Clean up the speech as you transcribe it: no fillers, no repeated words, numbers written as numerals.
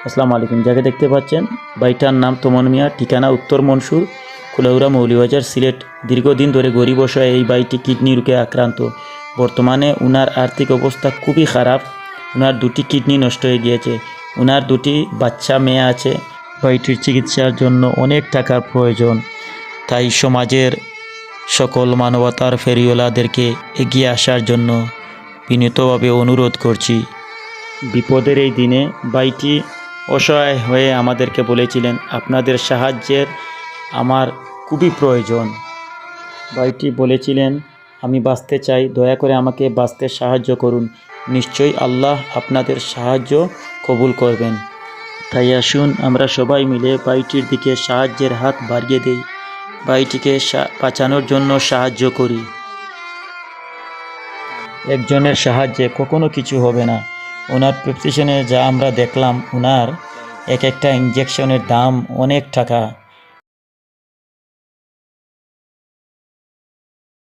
আসসালামু আলাইকুম। যাকে দেখতে পাচ্ছেন বাইটার নাম তোমন মিয়া, ঠিকানা উত্তর মনসুর, কুলাউড়া, মৌলভীবাজার, সিলেট। দীর্ঘদিন ধরে গরিব অসহায় এই বাইটি কিডনি রোগে আক্রান্ত। বর্তমানে উনার আর্থিক অবস্থা খুবই খারাপ। উনার দুটি কিডনি নষ্ট হয়ে গিয়েছে। উনার দুটি বাচ্চা মেয়ে আছে। বাইটির চিকিৎসার জন্য অনেক টাকার প্রয়োজন। তাই সমাজের সকল মানবতার ফেরিওয়ালাদেরকে এগিয়ে আসার জন্য বিনীতভাবে অনুরোধ করছি। বিপদের এই দিনে বাইটি অসহায় হয়ে আমাদেরকে বলেছিলেন, আপনাদের সাহায্যের আমার খুবই প্রয়োজন। বাইটি বলেছিলেন, আমি বাঁচতে চাই, দয়া করে আমাকে বাঁচতে সাহায্য করুন। নিশ্চয়ই আল্লাহ আপনাদের সাহায্য কবুল করবেন। তাই আসুন আমরা সবাই মিলে বাইটির দিকে সাহায্যের হাত বাড়িয়ে দেই, বাইটিকে বাঁচানোর জন্য সাহায্য করি। একজনের সাহায্যে কখনো কিছু হবে না। ওনার প্রেসক্রিপশনে যা আমরা দেখলাম, ওনার এক একটা ইঞ্জেকশনের দাম অনেক টাকা।